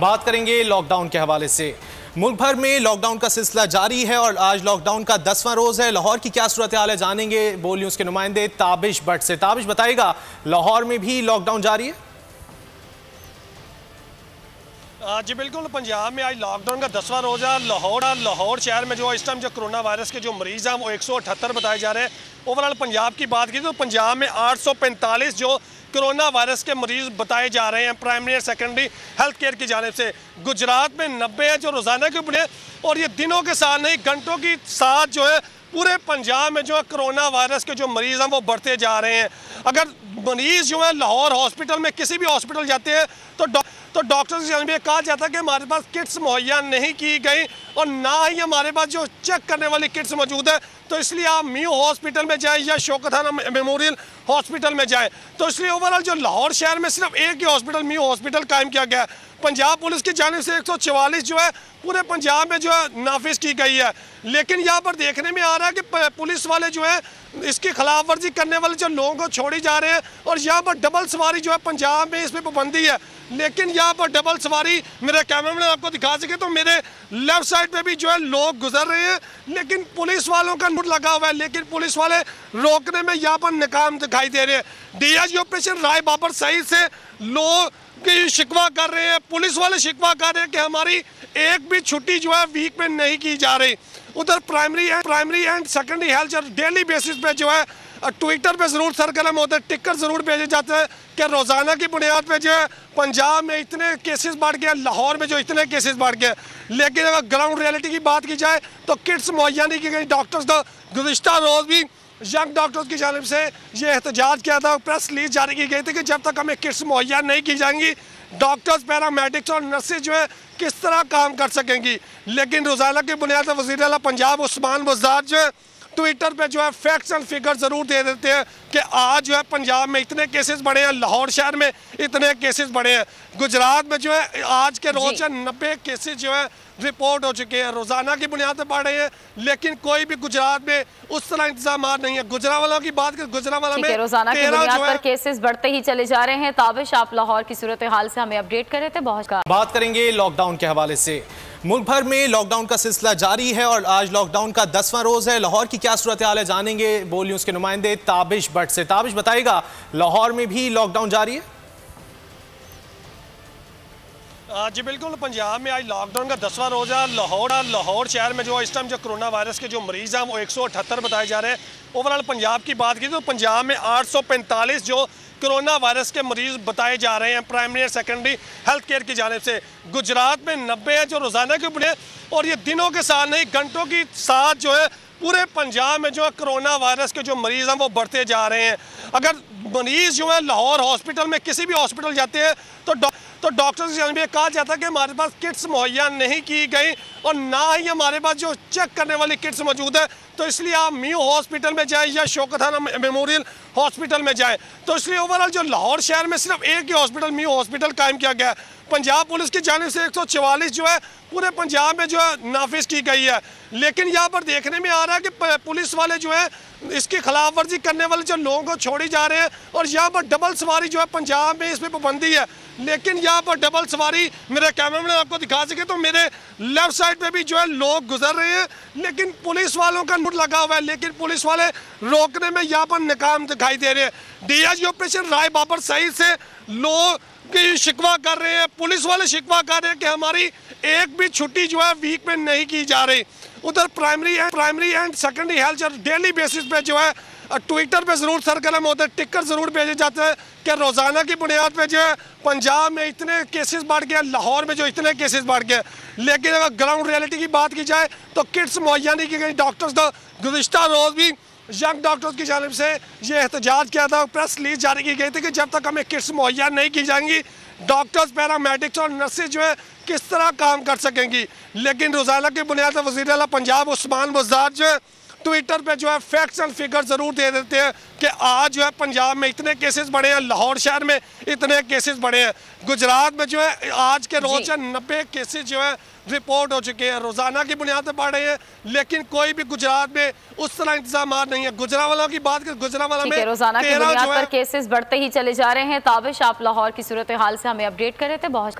बात करेंगे लॉकडाउन के हवाले से। मुल्क भर में लॉकडाउन का सिलसिला जारी है और आज लॉकडाउन का 10वां रोज है। लाहौर की क्या सूरत हाल है जानेंगे बोल न्यूज के नुमाइंदे ताबिश भट्ट से। ताबिश बताएगा, लाहौर में भी लॉकडाउन जारी है? जी बिल्कुल, पंजाब में आज लॉकडाउन का 10वां रोज़ है। लाहौर शहर में जो इस टाइम जो कोरोना वायरस के जो मरीज़ हैं वो 178 बताए जा रहे हैं। ओवरऑल पंजाब की बात की तो पंजाब में 845 जो कोरोना वायरस के मरीज़ बताए जा रहे हैं प्राइमरी और सेकेंडरी हेल्थ केयर की जानिब से। गुजरात में 90 है जो रोज़ाना के बने, और ये दिनों के साथ नहीं घंटों के साथ जो है पूरे पंजाब में जो है कोरोना वायरस के जो मरीज़ हैं वो बढ़ते जा रहे हैं। अगर मरीज़ जो है लाहौर हॉस्पिटल में किसी भी हॉस्पिटल जाते हैं तो डॉक्टर्स से ये कहा जाता है कि हमारे पास किट्स मुहैया नहीं की गई और ना ही हमारे पास जो चेक करने वाली किट्स मौजूद है, तो इसलिए आप म्यू हॉस्पिटल में जाएं या शौकत मेमोरियल हॉस्पिटल में जाएं। तो इसलिए ओवरऑल जो लाहौर शहर में सिर्फ एक ही हॉस्पिटल म्यू हॉस्पिटल कायम किया गया है। पंजाब पुलिस की जानिब से 144 जो है पूरे पंजाब में जो है नाफिज की गई है। लेकिन यहाँ पर देखने में आ रहा है कि पुलिस वाले जो है इसकी खिलाफ वर्जी करने वाले जो लोगों को छोड़ी जा रहे हैं, और यहाँ पर डबल सवारी जो है पंजाब में इस पर पाबंदी है। लेकिन यहाँ पर डबल सवारी मेरे कैमरा में आपको दिखा सके तो मेरे लेफ्ट साइड पे भी जो है लोग गुजर रहे हैं, लेकिन पुलिस वालों का नोट लगा हुआ है, लेकिन पुलिस वाले रोकने में यहाँ पर नाकाम दिखाई दे रहे हैं। डीआईजी ऑपरेशन राय बाबर सईद से लोग की शिकवा कर रहे हैं, पुलिस वाले शिकवा कर रहे हैं कि हमारी एक भी छुट्टी जो है वीक में नहीं की जा रही। उधर primary and secondary health daily basis पे जो है ट्विटर पे ज़रूर सरगर्म होते हैं, टिकर ज़रूर भेजे जाते हैं कि रोज़ाना की बुनियाद पे जो है पंजाब में इतने केसेस बढ़ गए, लाहौर में जो इतने केसेस बढ़ गए। लेकिन अगर ग्राउंड रियलिटी की बात की जाए तो किट्स मुहैया नहीं की गई। डॉक्टर्स का गुज़िश्ता रोज़ भी यंग डॉक्टर्स की जानिब से ये एहतजाज किया था, प्रेस रिलीज जारी की गई थी कि जब तक हमें किट्स मुहैया नहीं की जाएंगी डॉक्टर्स, पैरामेडिक्स और नर्सेज जो है किस तरह काम कर सकेंगी। लेकिन रोज़ाना की बुनियाद पर वज़ीर आला पंजाब उस्मान बुज़दार जो है ट्विटर पे जो है फैक्ट्स एंड फिगर ज़रूर दे देते हैं कि आज जो है पंजाब में इतने केसेस बढ़े हैं, लाहौर शहर में इतने केसेस बढ़े हैं। गुजरात में जो है आज के रोज़ 90 केसेस जो है रिपोर्ट हो चुके हैं, रोज़ाना की बुनियाद पर बढ़ रहे हैं। लेकिन कोई भी गुजरात में उस तरह इंतजाम नहीं है। गुजरावाला की बात करें, गुजरावाला में रोज़ाना की बुनियाद पर केसेस बढ़ते ही चले जा रहे हैं। ताबिश, आप लाहौर की सूरत हाल से हमें अपडेट कर रहे थे। बहुत बात करेंगे लॉकडाउन के हवाले से। मुल्क भर में लॉकडाउन का सिलसिला जारी है और आज लॉकडाउन का 10वां रोज है। लाहौर की क्या सूरत हाल है जानेंगे बोल न्यूज के नुमाइंदे ताबिश भट्ट से। ताबिश बताएगा, लाहौर में भी लॉकडाउन जारी है? जी बिल्कुल, पंजाब में आज लॉकडाउन का 10वां रोज़ है। लाहौर शहर में जो इस टाइम जो कोरोना वायरस के जो मरीज़ हैं वो 178 बताए जा रहे हैं। ओवरऑल पंजाब की बात की तो पंजाब में 845 जो कोरोना वायरस के मरीज़ बताए जा रहे हैं प्राइमरी और सेकेंडरी हेल्थ केयर की जानिब से। गुजरात में 90 है जो रोज़ाना के बने, और ये दिनों के साथ नहीं घंटों के साथ जो है पूरे पंजाब में जो है कोरोना वायरस के जो मरीज़ हैं वो बढ़ते जा रहे हैं। अगर मरीज़ जो है लाहौर हॉस्पिटल में किसी भी हॉस्पिटल जाते हैं तो डॉक्टर्स से ये कहा जाता है कि हमारे पास किट्स मुहैया नहीं की गई और ना ही हमारे पास जो चेक करने वाली किट्स मौजूद है, तो इसलिए आप म्यू हॉस्पिटल में जाएं या शौकत मेमोरियल हॉस्पिटल में जाएं। तो इसलिए ओवरऑल जो लाहौर शहर में सिर्फ एक ही हॉस्पिटल म्यू हॉस्पिटल कायम किया गया है। पंजाब पुलिस की जानिब से 144 जो है पूरे पंजाब में जो है नाफिज की गई है। लेकिन यहाँ पर देखने में आ रहा है कि पुलिस वाले जो है इसकी खिलाफ वर्जी करने वाले जो लोगों को छोड़ी जा रहे हैं, और यहाँ पर डबल सवारी जो है पंजाब में इस पर पाबंदी है। लेकिन यहाँ पर डबल सवारी मेरे कैमरा में आपको दिखा सके तो मेरे लेफ्ट साइड पे भी जो है लोग गुजर रहे हैं, लेकिन पुलिस वालों का नोट लगा हुआ है, लेकिन पुलिस वाले रोकने में यहाँ पर नाकाम दिखाई दे रहे हैं। डीआईजी ऑपरेशन राय बाबर सईद से लोग की शिकवा कर रहे हैं, पुलिस वाले शिकवा कर रहे हैं कि हमारी एक भी छुट्टी जो है वीक में नहीं की जा रही। उधर primary and secondary health daily basis पे जो है ट्विटर पे ज़रूर सरगर्म होते हैं, टिकर ज़रूर भेजे जाते हैं कि रोज़ाना की बुनियाद पे जो है पंजाब में इतने केसेस बढ़ गए, लाहौर में जो इतने केसेस बढ़ गए। लेकिन अगर ग्राउंड रियलिटी की बात की जाए तो किट्स मुहैया नहीं की गई। डॉक्टर्स का गुज़िश्ता रोज़ भी यंग डॉक्टर्स की जानिब से ये एहतजाज किया था, प्रेस रिलीज जारी की गई थी कि जब तक हमें किट्स मुहैया नहीं की जाएंगी डॉक्टर्स, पैरामेडिक्स और नर्सेज जो है किस तरह काम कर सकेंगी। लेकिन रोज़ाना की बुनियाद पर वज़ीर आला पंजाब उस्मान बुज़दार जो है ट्विटर पे जो है फैक्ट्स एंड फिगर ज़रूर दे देते हैं कि आज जो है पंजाब में इतने केसेस बढ़े हैं, लाहौर शहर में इतने केसेस बढ़े हैं। गुजरात में जो है आज के रोज़ 90 केसेस जो है रिपोर्ट हो चुके हैं, रोज़ाना की बुनियाद पर बढ़ रहे हैं। लेकिन कोई भी गुजरात में उस तरह इंतजाम नहीं है। गुजरावाला की बात करें, गुजरावाला में रोज़ाना की बुनियाद पर केसेस बढ़ते ही चले जा रहे हैं। ताबिश, आप लाहौर की सूरत हाल से हमें अपडेट कर रहे थे। बहुत